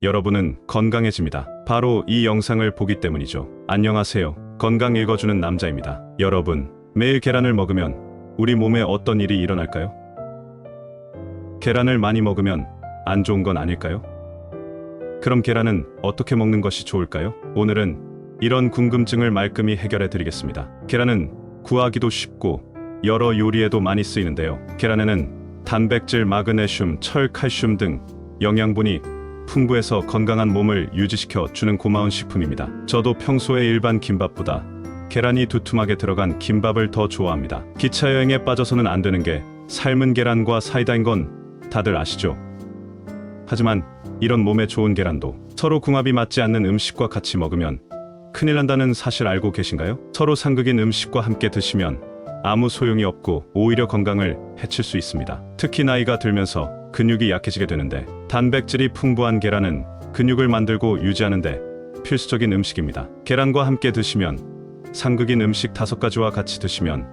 여러분은 건강해집니다. 바로 이 영상을 보기 때문이죠. 안녕하세요. 건강 읽어주는 남자입니다. 여러분, 매일 계란을 먹으면 우리 몸에 어떤 일이 일어날까요? 계란을 많이 먹으면 안 좋은 건 아닐까요? 그럼 계란은 어떻게 먹는 것이 좋을까요? 오늘은 이런 궁금증을 말끔히 해결해 드리겠습니다. 계란은 구하기도 쉽고 여러 요리에도 많이 쓰이는데요. 계란에는 단백질, 마그네슘, 철, 칼슘 등 영양분이 풍부해서 건강한 몸을 유지시켜 주는 고마운 식품입니다. 저도 평소에 일반 김밥보다 계란이 두툼하게 들어간 김밥을 더 좋아합니다. 기차 여행에 빠져서는 안 되는 게 삶은 계란과 사이다인 건 다들 아시죠? 하지만 이런 몸에 좋은 계란도 서로 궁합이 맞지 않는 음식과 같이 먹으면 큰일 난다는 사실 알고 계신가요? 서로 상극인 음식과 함께 드시면 아무 소용이 없고 오히려 건강을 해칠 수 있습니다. 특히 나이가 들면서 근육이 약해지게 되는데 단백질이 풍부한 계란은 근육을 만들고 유지하는데 필수적인 음식입니다. 계란과 함께 드시면 상극인 음식 5가지와 같이 드시면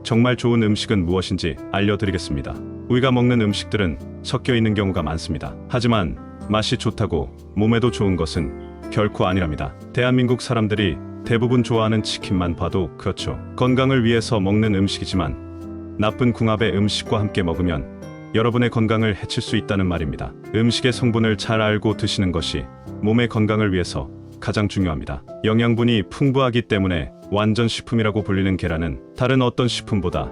정말 좋은 음식은 무엇인지 알려드리겠습니다. 우리가 먹는 음식들은 섞여 있는 경우가 많습니다. 하지만 맛이 좋다고 몸에도 좋은 것은 결코 아니랍니다. 대한민국 사람들이 대부분 좋아하는 치킨만 봐도 그렇죠. 건강을 위해서 먹는 음식이지만 나쁜 궁합의 음식과 함께 먹으면 여러분의 건강을 해칠 수 있다는 말입니다. 음식의 성분을 잘 알고 드시는 것이 몸의 건강을 위해서 가장 중요합니다. 영양분이 풍부하기 때문에 완전 식품이라고 불리는 계란은 다른 어떤 식품보다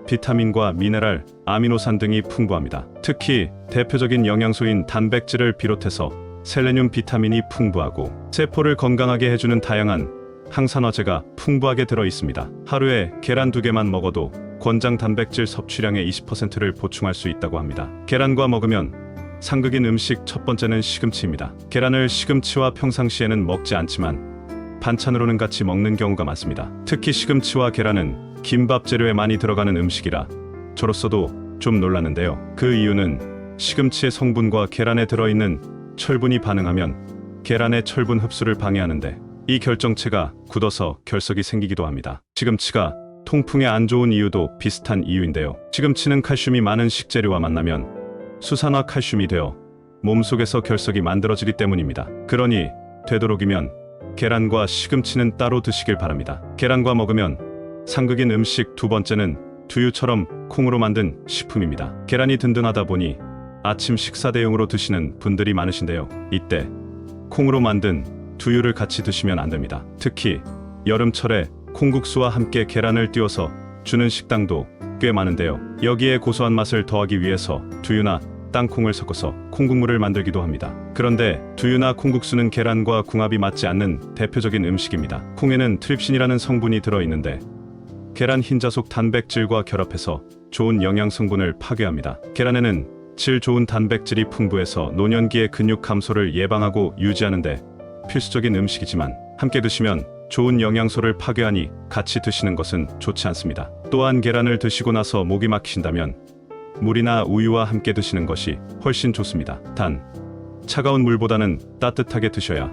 비타민과 미네랄, 아미노산 등이 풍부합니다. 특히 대표적인 영양소인 단백질을 비롯해서 셀레늄, 비타민이 풍부하고 세포를 건강하게 해주는 다양한 항산화제가 풍부하게 들어 있습니다. 하루에 계란 2개만 먹어도 권장 단백질 섭취량의 20%를 보충할 수 있다고 합니다. 계란과 먹으면 상극인 음식 첫 번째는 시금치입니다. 계란을 시금치와 평상시에는 먹지 않지만 반찬으로는 같이 먹는 경우가 많습니다. 특히 시금치와 계란은 김밥 재료에 많이 들어가는 음식이라 저로서도 좀 놀랐는데요. 그 이유는 시금치의 성분과 계란에 들어있는 철분이 반응하면 계란의 철분 흡수를 방해하는데 이 결정체가 굳어서 결석이 생기기도 합니다. 시금치가 통풍에 안 좋은 이유도 비슷한 이유인데요. 시금치는 칼슘이 많은 식재료와 만나면 수산화 칼슘이 되어 몸속에서 결석이 만들어지기 때문입니다. 그러니 되도록이면 계란과 시금치는 따로 드시길 바랍니다. 계란과 먹으면 상극인 음식 두 번째는 두유처럼 콩으로 만든 식품입니다. 계란이 든든하다 보니 아침 식사 대용으로 드시는 분들이 많으신데요. 이때 콩으로 만든 두유를 같이 드시면 안 됩니다. 특히 여름철에 콩국수와 함께 계란을 띄워서 주는 식당도 꽤 많은데요. 여기에 고소한 맛을 더하기 위해서 두유나 땅콩을 섞어서 콩국물을 만들기도 합니다. 그런데 두유나 콩국수는 계란과 궁합이 맞지 않는 대표적인 음식입니다. 콩에는 트립신이라는 성분이 들어있는데 계란 흰자속 단백질과 결합해서 좋은 영양 성분을 파괴합니다. 계란에는 질 좋은 단백질이 풍부해서 노년기의 근육 감소를 예방하고 유지하는데 필수적인 음식이지만 함께 드시면 좋은 영양소를 파괴하니 같이 드시는 것은 좋지 않습니다. 또한 계란을 드시고 나서 목이 막히신다면 물이나 우유와 함께 드시는 것이 훨씬 좋습니다. 단, 차가운 물보다는 따뜻하게 드셔야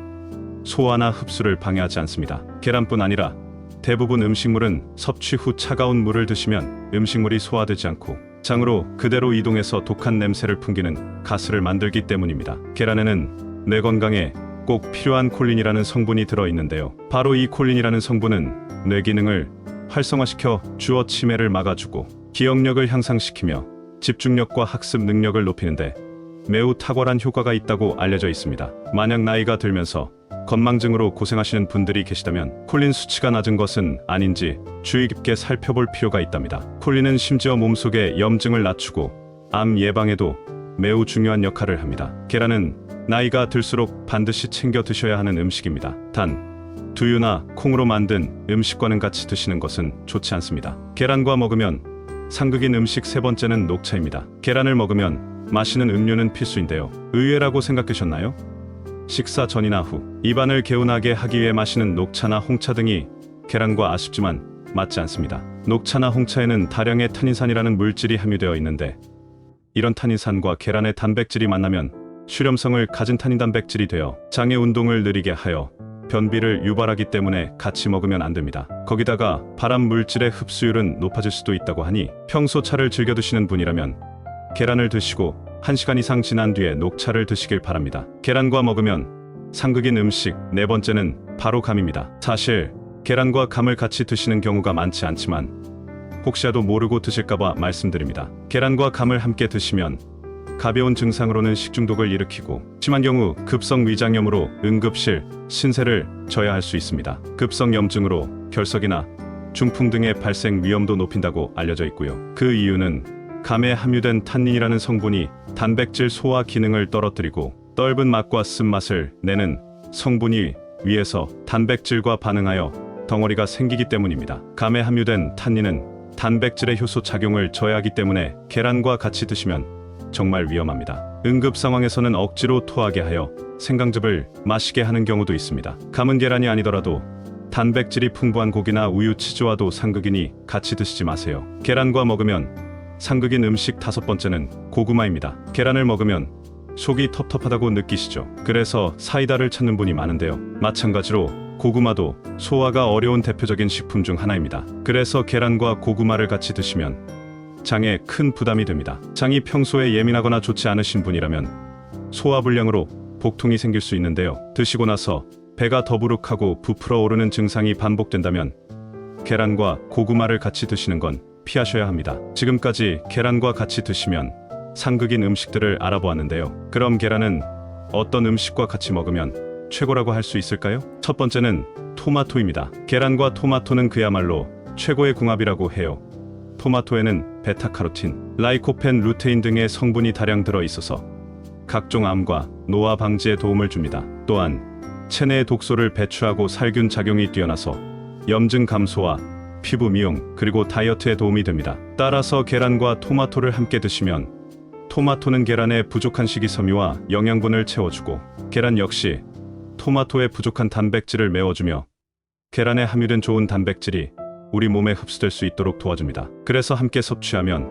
소화나 흡수를 방해하지 않습니다. 계란뿐 아니라 대부분 음식물은 섭취 후 차가운 물을 드시면 음식물이 소화되지 않고 장으로 그대로 이동해서 독한 냄새를 풍기는 가스를 만들기 때문입니다. 계란에는 뇌 건강에 꼭 필요한 콜린이라는 성분이 들어있는데요. 바로 이 콜린이라는 성분은 뇌 기능을 활성화시켜 주어 치매를 막아주고 기억력을 향상시키며 집중력과 학습 능력을 높이는데 매우 탁월한 효과가 있다고 알려져 있습니다. 만약 나이가 들면서 건망증으로 고생하시는 분들이 계시다면 콜린 수치가 낮은 것은 아닌지 주의 깊게 살펴볼 필요가 있답니다. 콜린은 심지어 몸속의 염증을 낮추고 암 예방에도 매우 중요한 역할을 합니다. 계란은 나이가 들수록 반드시 챙겨 드셔야 하는 음식입니다. 단, 두유나 콩으로 만든 음식과는 같이 드시는 것은 좋지 않습니다. 계란과 먹으면 상극인 음식 세 번째는 녹차입니다. 계란을 먹으면 마시는 음료는 필수인데요. 의외라고 생각하셨나요? 식사 전이나 후 입안을 개운하게 하기 위해 마시는 녹차나 홍차 등이 계란과 아쉽지만 맞지 않습니다. 녹차나 홍차에는 다량의 탄닌산이라는 물질이 함유되어 있는데 이런 탄닌산과 계란의 단백질이 만나면 슈렴성을 가진 탄닌 단백질이 되어 장의 운동을 느리게 하여 변비를 유발하기 때문에 같이 먹으면 안 됩니다. 거기다가 발암 물질의 흡수율은 높아질 수도 있다고 하니 평소 차를 즐겨 드시는 분이라면 계란을 드시고 1시간 이상 지난 뒤에 녹차를 드시길 바랍니다. 계란과 먹으면 상극인 음식. 네 번째는 바로 감입니다. 사실 계란과 감을 같이 드시는 경우가 많지 않지만 혹시라도 모르고 드실까봐 말씀드립니다. 계란과 감을 함께 드시면 가벼운 증상으로는 식중독을 일으키고 심한 경우 급성 위장염으로 응급실 신세를 져야 할 수 있습니다. 급성 염증으로 결석이나 중풍 등의 발생 위험도 높인다고 알려져 있고요. 그 이유는 감에 함유된 탄닌이라는 성분이 단백질 소화 기능을 떨어뜨리고 떫은 맛과 쓴맛을 내는 성분이 위에서 단백질과 반응하여 덩어리가 생기기 때문입니다. 감에 함유된 탄닌은 단백질의 효소 작용을 저해하기 때문에 계란과 같이 드시면 정말 위험합니다. 응급 상황에서는 억지로 토하게 하여 생강즙을 마시게 하는 경우도 있습니다. 감은 계란이 아니더라도 단백질이 풍부한 고기나 우유, 치즈와도 상극이니 같이 드시지 마세요. 계란과 먹으면 상극인 음식. 다섯 번째는 고구마입니다. 계란을 먹으면 속이 텁텁하다고 느끼시죠? 그래서 사이다를 찾는 분이 많은데요. 마찬가지로 고구마도 소화가 어려운 대표적인 식품 중 하나입니다. 그래서 계란과 고구마를 같이 드시면 장에 큰 부담이 됩니다. 장이 평소에 예민하거나 좋지 않으신 분이라면 소화불량으로 복통이 생길 수 있는데요. 드시고 나서 배가 더부룩하고 부풀어 오르는 증상이 반복된다면 계란과 고구마를 같이 드시는 건 피하셔야 합니다. 지금까지 계란과 같이 드시면 상극인 음식들을 알아보았는데요. 그럼 계란은 어떤 음식과 같이 먹으면 최고라고 할 수 있을까요? 첫 번째는 토마토입니다. 계란과 토마토는 그야말로 최고의 궁합이라고 해요. 토마토에는 베타카로틴, 라이코펜, 루테인 등의 성분이 다량 들어 있어서 각종 암과 노화 방지에 도움을 줍니다. 또한 체내의 독소를 배출하고 살균 작용이 뛰어나서 염증 감소와 피부 미용 그리고 다이어트에 도움이 됩니다. 따라서 계란과 토마토를 함께 드시면 토마토는 계란의 부족한 식이섬유와 영양분을 채워주고 계란 역시 토마토의 부족한 단백질을 메워주며 계란에 함유된 좋은 단백질이 우리 몸에 흡수될 수 있도록 도와줍니다. 그래서 함께 섭취하면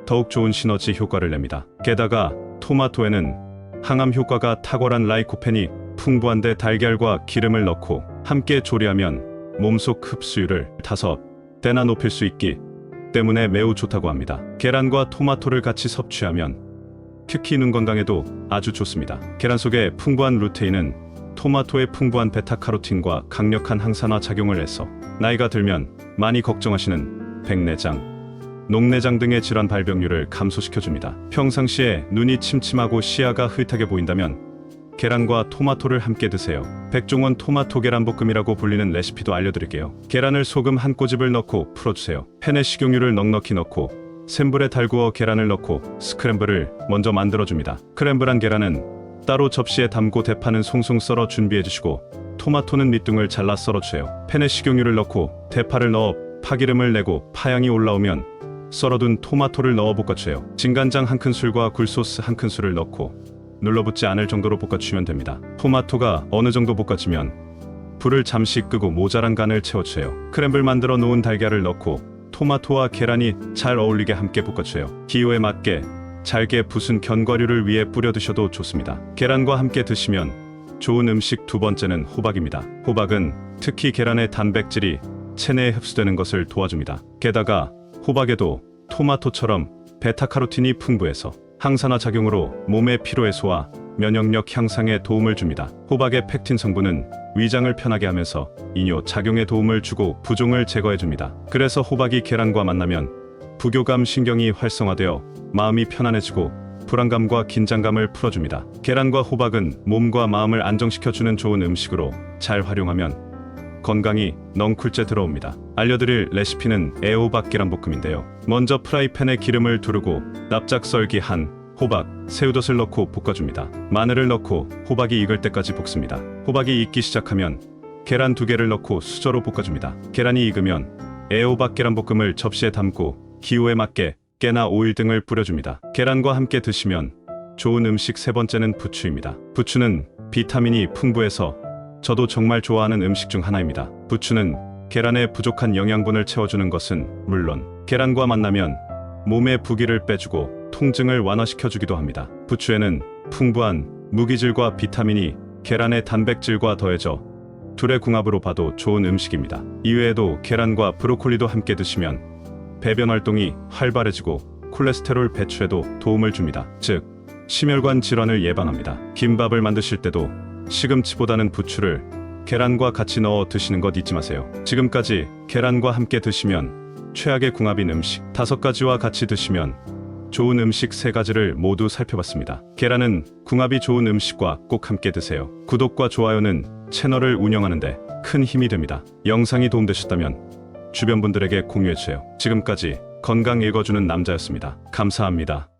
더욱 좋은 시너지 효과를 냅니다. 게다가 토마토에는 항암 효과가 탁월한 라이코펜이 풍부한데 달걀과 기름을 넣고 함께 조리하면 몸속 흡수율을 5배나 높일 수 있기 때문에 매우 좋다고 합니다. 계란과 토마토를 같이 섭취하면 특히 눈 건강에도 아주 좋습니다. 계란 속의 풍부한 루테인은 토마토의 풍부한 베타카로틴과 강력한 항산화 작용을 해서 나이가 들면 많이 걱정하시는 백내장, 녹내장 등의 질환 발병률을 감소시켜줍니다. 평상시에 눈이 침침하고 시야가 흐릿하게 보인다면 계란과 토마토를 함께 드세요. 백종원 토마토 계란볶음이라고 불리는 레시피도 알려드릴게요. 계란을 소금 한 꼬집을 넣고 풀어주세요. 팬에 식용유를 넉넉히 넣고 센 불에 달구어 계란을 넣고 스크램블을 먼저 만들어줍니다. 스크램블한 계란은 따로 접시에 담고 대파는 송송 썰어 준비해주시고 토마토는 밑둥을 잘라 썰어주세요. 팬에 식용유를 넣고 대파를 넣어 파기름을 내고 파향이 올라오면 썰어둔 토마토를 넣어 볶아주세요. 진간장 1큰술과 굴소스 1큰술을 넣고 눌러붙지 않을 정도로 볶아주시면 됩니다. 토마토가 어느 정도 볶아지면 불을 잠시 끄고 모자란 간을 채워주세요. 크램블 만들어 놓은 달걀을 넣고 토마토와 계란이 잘 어울리게 함께 볶아주세요. 기호에 맞게 잘게 부순 견과류를 위에 뿌려 드셔도 좋습니다. 계란과 함께 드시면 좋은 음식. 두 번째는 호박입니다. 호박은 특히 계란의 단백질이 체내에 흡수되는 것을 도와줍니다. 게다가 호박에도 토마토처럼 베타카로틴이 풍부해서 항산화 작용으로 몸의 피로 해소와 면역력 향상에 도움을 줍니다. 호박의 펙틴 성분은 위장을 편하게 하면서 이뇨 작용에 도움을 주고 부종을 제거해 줍니다. 그래서 호박이 계란과 만나면 부교감 신경이 활성화되어 마음이 편안해지고 불안감과 긴장감을 풀어줍니다. 계란과 호박은 몸과 마음을 안정시켜주는 좋은 음식으로 잘 활용하면 건강이 넝쿨째 들어옵니다. 알려드릴 레시피는 애호박 계란볶음인데요. 먼저 프라이팬에 기름을 두르고 납작 썰기 한 호박, 새우젓을 넣고 볶아줍니다. 마늘을 넣고 호박이 익을 때까지 볶습니다. 호박이 익기 시작하면 계란 2개를 넣고 수저로 볶아줍니다. 계란이 익으면 애호박 계란볶음을 접시에 담고 기호에 맞게 깨나 오일 등을 뿌려줍니다. 계란과 함께 드시면 좋은 음식. 세 번째는 부추입니다. 부추는 비타민이 풍부해서 저도 정말 좋아하는 음식 중 하나입니다. 부추는 계란의 부족한 영양분을 채워주는 것은 물론 계란과 만나면 몸의 부기를 빼주고 통증을 완화시켜주기도 합니다. 부추에는 풍부한 무기질과 비타민이 계란의 단백질과 더해져 둘의 궁합으로 봐도 좋은 음식입니다. 이외에도 계란과 브로콜리도 함께 드시면 배변 활동이 활발해지고 콜레스테롤 배출에도 도움을 줍니다. 즉 심혈관 질환을 예방합니다. 김밥을 만드실 때도 시금치보다는 부추를 계란과 같이 넣어 드시는 것 잊지 마세요. 지금까지 계란과 함께 드시면 최악의 궁합인 음식 5가지와 같이 드시면 좋은 음식 3가지를 모두 살펴봤습니다. 계란은 궁합이 좋은 음식과 꼭 함께 드세요. 구독과 좋아요는 채널을 운영하는데 큰 힘이 됩니다. 영상이 도움되셨다면 주변 분들에게 공유해주세요. 지금까지 건강 읽어주는 남자였습니다. 감사합니다.